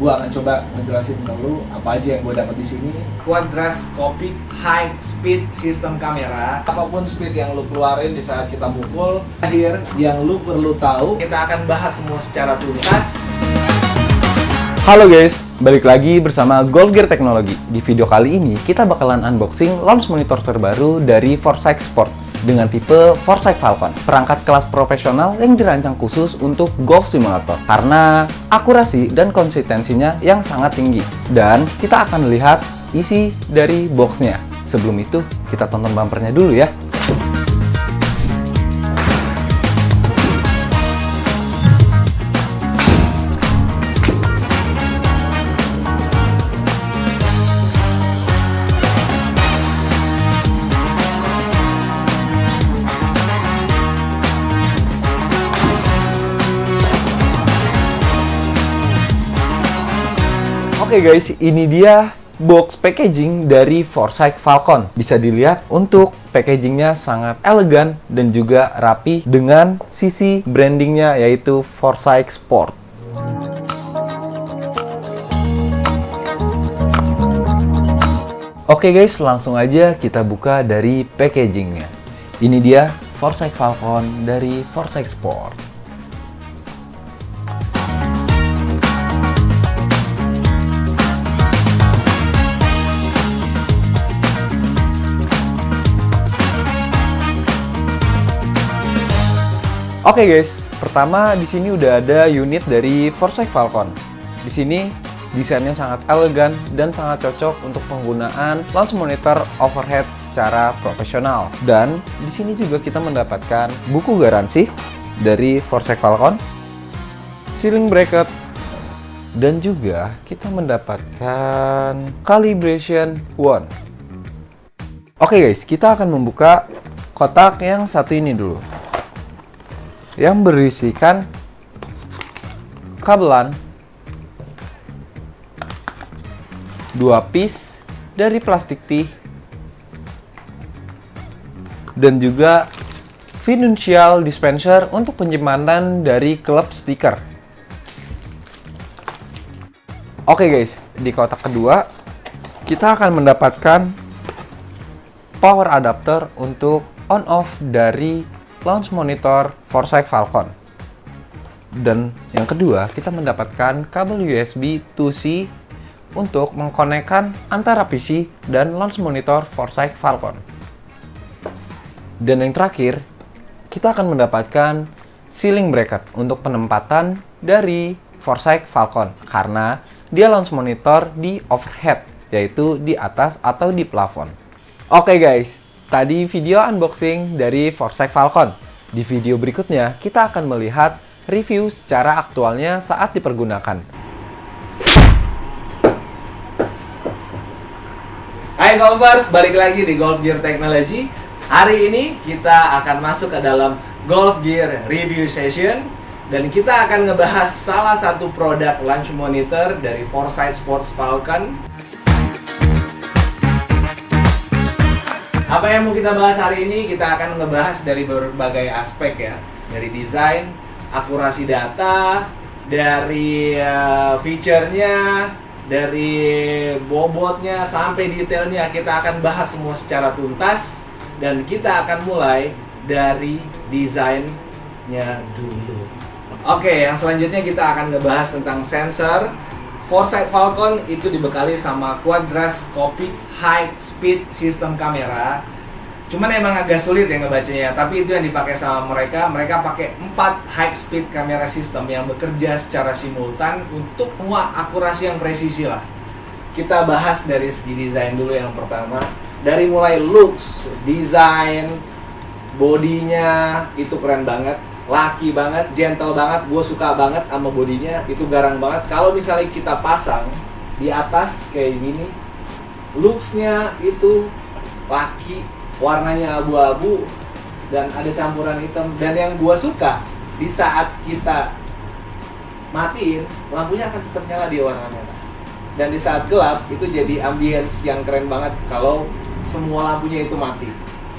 gue akan coba ngejelasin ke lu apa aja yang gue dapat di sini. Quadrascopic High Speed System Camera. Apapun speed yang lu keluarin di saat kita mukul, akhir yang lu perlu tahu, kita akan bahas semua secara tuntas. Halo guys, balik lagi bersama Golf Gear Technology. Di video kali ini kita bakalan unboxing launch monitor terbaru dari Foresight Sport dengan tipe Foresight Falcon, perangkat kelas profesional yang dirancang khusus untuk golf simulator karena akurasi dan konsistensinya yang sangat tinggi. Dan kita akan lihat isi dari boxnya. Sebelum itu kita tonton bumpernya dulu ya. Oke guys, ini dia box packaging dari Foresight Falcon. Bisa dilihat untuk packagingnya sangat elegan dan juga rapi dengan sisi brandingnya yaitu Foresight Sport. Oke guys, langsung aja kita buka dari packagingnya. Ini dia Foresight Falcon dari Foresight Sport. Oke guys, pertama di sini udah ada unit dari Foresight Falcon. Di sini desainnya sangat elegan dan sangat cocok untuk penggunaan launch monitor overhead secara profesional. Dan di sini juga kita mendapatkan buku garansi dari Foresight Falcon, ceiling bracket, dan juga kita mendapatkan calibration wand. Oke guys, kita akan membuka kotak yang satu ini dulu, yang berisikan kabelan 2 piece dari plastik tee dan juga financial dispenser untuk penyimpanan dari klub stiker. Oke guys, di kotak kedua kita akan mendapatkan power adapter untuk on off dari launch monitor Foresight Falcon. Dan yang kedua, kita mendapatkan kabel USB 2C untuk mengkonekkan antara PC dan launch monitor Foresight Falcon. Dan yang terakhir, kita akan mendapatkan ceiling bracket untuk penempatan dari Foresight Falcon karena dia launch monitor di overhead, yaitu di atas atau di plafon. Oke guys, tadi video unboxing dari Foresight Falcon. Di video berikutnya, kita akan melihat review secara aktualnya saat dipergunakan. Hai golfers, balik lagi di Golf Gear Technology. Hari ini kita akan masuk ke dalam Golf Gear Review Session. Dan kita akan ngebahas salah satu produk launch monitor dari Foresight Sports Falcon. Apa yang mau kita bahas hari ini? Kita akan ngebahas dari berbagai aspek ya. Dari desain, akurasi data, dari feature-nya, dari bobotnya, sampai detailnya. Kita akan bahas semua secara tuntas. Dan kita akan mulai dari desainnya dulu. Oke, yang selanjutnya kita akan ngebahas tentang sensor. Foresight Falcon itu dibekali sama Quadrascopic High Speed System Camera. Cuman emang agak sulit ya ngebacanya, tapi itu yang dipakai sama mereka. Mereka pakai 4 high speed camera system yang bekerja secara simultan untuk semua akurasi yang presisi lah. Kita bahas dari segi desain dulu yang pertama. Dari mulai looks, desain, bodinya itu keren banget. Laki banget, gentle banget, gue suka banget sama bodinya, itu garang banget. Kalau misalnya kita pasang di atas kayak gini, looksnya itu laki, warnanya abu-abu dan ada campuran hitam. Dan yang gue suka, di saat kita matiin, lampunya akan tetap nyala di warna merah. Dan di saat gelap, itu jadi ambience yang keren banget kalau semua lampunya itu mati.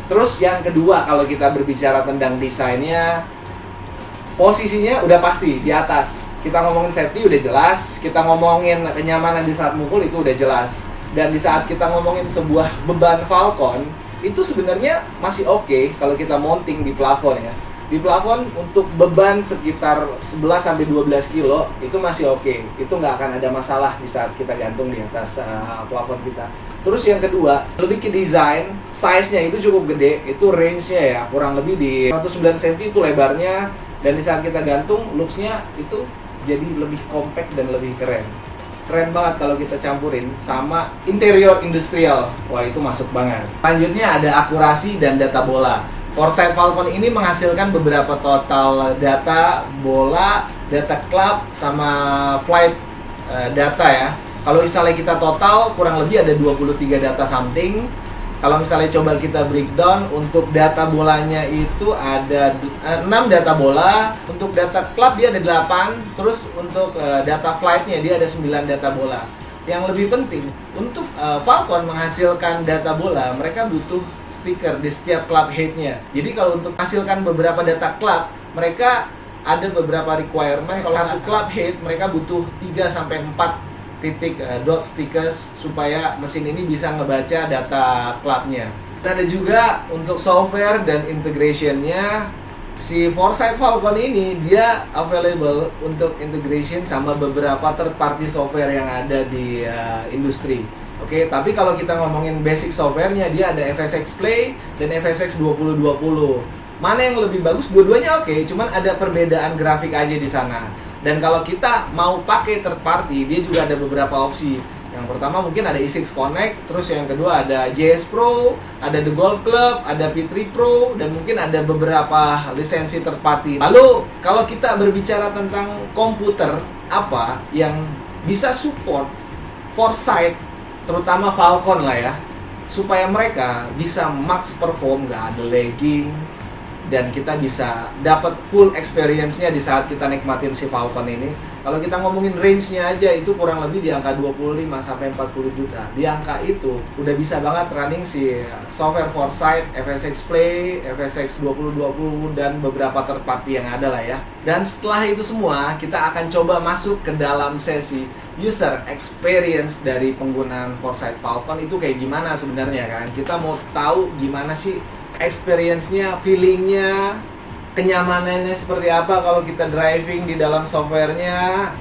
Terus yang kedua, kalau kita berbicara tentang desainnya, posisinya udah pasti di atas. kita ngomongin safety udah jelas, kita ngomongin kenyamanan di saat mukul itu udah jelas. Dan di saat kita ngomongin sebuah beban Falcon, itu sebenarnya masih oke kalau kita mounting di plafon ya. Di plafon untuk beban sekitar 11-12 kilo itu masih oke. Itu nggak akan ada masalah di saat kita gantung di atas plafon kita. Terus yang kedua, lebih ke desain, size-nya itu cukup gede. Itu range-nya ya, kurang lebih di 109 cm itu lebarnya. Dan di saat kita gantung, looks-nya itu jadi lebih compact dan lebih keren. Keren banget kalau kita campurin sama interior industrial. Wah, itu masuk banget. Selanjutnya ada akurasi dan data bola. Foresight Falcon ini menghasilkan beberapa total data bola, data club, sama flight data ya. Kalau misalnya kita total kurang lebih ada 23 data something. Kalau misalnya coba kita breakdown, untuk data bolanya itu ada 6 data bola, untuk data club dia ada 8, terus untuk data flightnya dia ada 9 data bola. Yang lebih penting, untuk Falcon menghasilkan data bola, mereka butuh stiker di setiap club head-nya. Jadi kalau untuk menghasilkan beberapa data club, mereka ada beberapa requirement. Kalau satu club head, mereka butuh 3-4 titik dot stickers supaya mesin ini bisa ngebaca data clubnya. Dan ada juga untuk software dan integration-nya, si Foresight Falcon ini dia available untuk integration sama beberapa third party software yang ada di industri. Oke, tapi kalau kita ngomongin basic softwarenya, dia ada FSX Play dan FSX 2020. Mana yang lebih bagus? Dua-duanya oke, cuman ada perbedaan grafik aja di sana. Dan kalau kita mau pakai third party, dia juga ada beberapa opsi. Yang pertama mungkin ada E6 Connect, terus yang kedua ada JS Pro, ada The Golf Club, ada P3 Pro, dan mungkin ada beberapa lisensi third party. Lalu kalau kita berbicara tentang komputer, apa yang bisa support Foresight, terutama Falcon lah ya, supaya mereka bisa max perform, nggak ada lagging, dan kita bisa dapat full experience-nya di saat kita nikmatin si Falcon ini. Kalau kita ngomongin range-nya aja itu kurang lebih di angka 25-40 juta. Di angka itu udah bisa banget running si software Foresight, FSX Play, FSX 2020 dan beberapa third party yang ada lah ya. Dan setelah itu semua, kita akan coba masuk ke dalam sesi user experience dari penggunaan Foresight Falcon itu kayak gimana sebenarnya kan. Kita mau tahu gimana sih experience-nya, feeling-nya, kenyamanannya seperti apa kalau kita driving di dalam software-nya.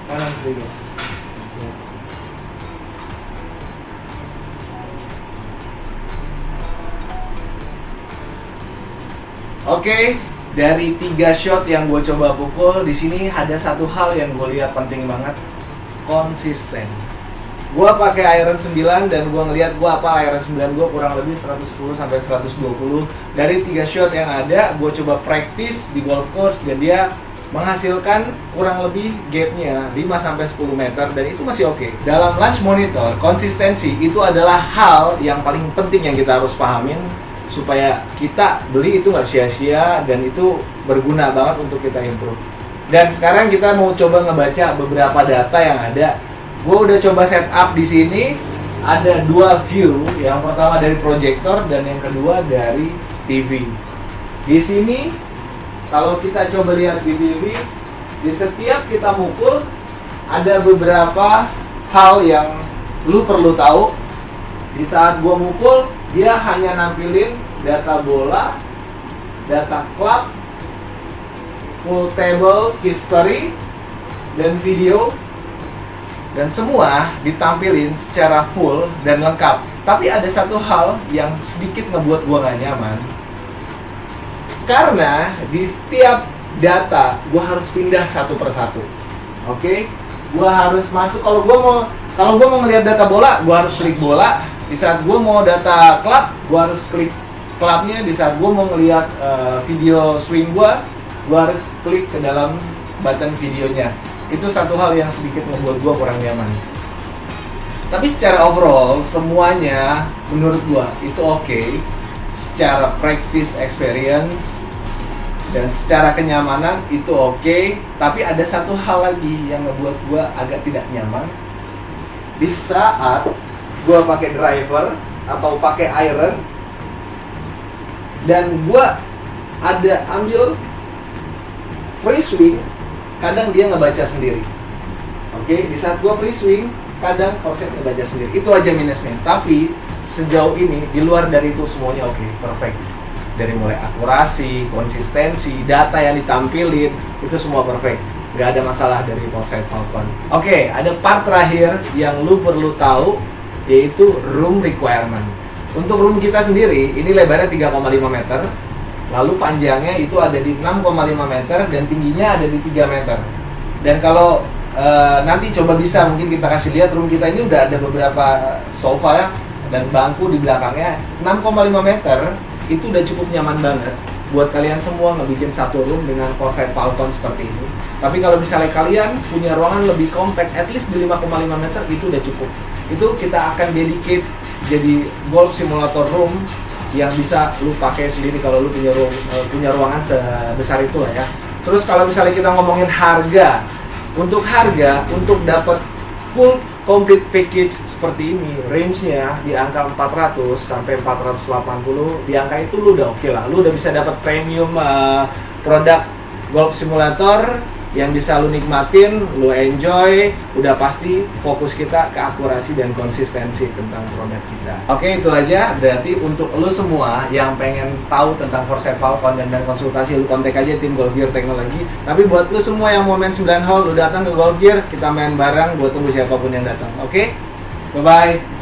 Kanan sedikit. Oke, dari 3 shot yang gue coba pukul, di sini ada satu hal yang gue lihat penting banget, konsisten. Gue pakai iron 9 dan gue ngelihat gue apa iron 9 gue kurang lebih 110 sampai 120. Dari 3 shot yang ada, gue coba practice di golf course dan dia menghasilkan kurang lebih gapnya 5-10 meter dan itu masih oke. Dalam launch monitor, konsistensi itu adalah hal yang paling penting yang kita harus pahamin supaya kita beli itu nggak sia-sia dan itu berguna banget untuk kita improve. Dan sekarang kita mau coba ngebaca beberapa data yang ada. Gue udah coba setup di sini, ada 2 view, yang pertama dari projector dan yang kedua dari TV. Di sini kalau kita coba lihat di TV, di setiap kita mukul ada beberapa hal yang lu perlu tahu. Di saat gua mukul, dia hanya nampilin data bola, data club, full table history, dan video. Dan semua ditampilin secara full dan lengkap. Tapi ada satu hal yang sedikit ngebuat gua gak nyaman. Karena di setiap data gue harus pindah satu persatu. Oke, gue harus masuk. Kalau gue mau ngelihat data bola, gue harus klik bola. Di saat gue mau data klub, gue harus klik klubnya. Di saat gue mau ngelihat video swing gue harus klik ke dalam button videonya. Itu satu hal yang sedikit membuat gue kurang nyaman. Tapi secara overall semuanya menurut gue itu oke. Secara practice experience dan secara kenyamanan itu oke. Tapi ada satu hal lagi yang ngebuat gue agak tidak nyaman. Di saat gue pakai driver atau pakai iron dan gue ada ambil free swing, kadang dia ngebaca sendiri. Oke, di saat gue free swing, kadang forset ngebaca sendiri. Itu aja minusnya. Tapi sejauh ini di luar dari itu semuanya oke, perfect. Dari mulai akurasi, konsistensi, data yang ditampilin itu semua perfect. Nggak ada masalah dari Foresight Falcon. Oke, ada part terakhir yang lu perlu tahu, yaitu room requirement. Untuk room kita sendiri, ini lebarnya 3,5 meter, lalu panjangnya itu ada di 6,5 meter dan tingginya ada di 3 meter. Dan kalau nanti coba bisa mungkin kita kasih lihat room kita ini udah ada beberapa sofa ya, dan bangku di belakangnya. 6,5 meter itu udah cukup nyaman banget buat kalian semua ngebikin satu room dengan Foresight Falcon seperti ini. Tapi kalau misalnya kalian punya ruangan lebih compact, at least di 5,5 meter itu udah cukup. Itu kita akan dedicate jadi golf simulator room yang bisa lu pakai sendiri kalau lu punya ruangan sebesar itulah ya. Terus kalau misalnya kita ngomongin harga, untuk dapat full complete package seperti ini, range-nya di angka 400 sampai 480, di angka itu lu udah oke lah. Lu udah bisa dapat premium produk golf simulator yang bisa lu nikmatin, lu enjoy. Udah pasti fokus kita ke akurasi dan konsistensi tentang produk kita. Oke, itu aja. Berarti untuk lu semua yang pengen tahu tentang Foresight Falcon dan konsultasi, lu kontak aja tim Golf Gear Technology. Tapi buat lu semua yang mau main 9 hole, lu datang ke Golf Gear, kita main bareng. Gua tunggu siapapun yang datang. Oke? Bye-bye.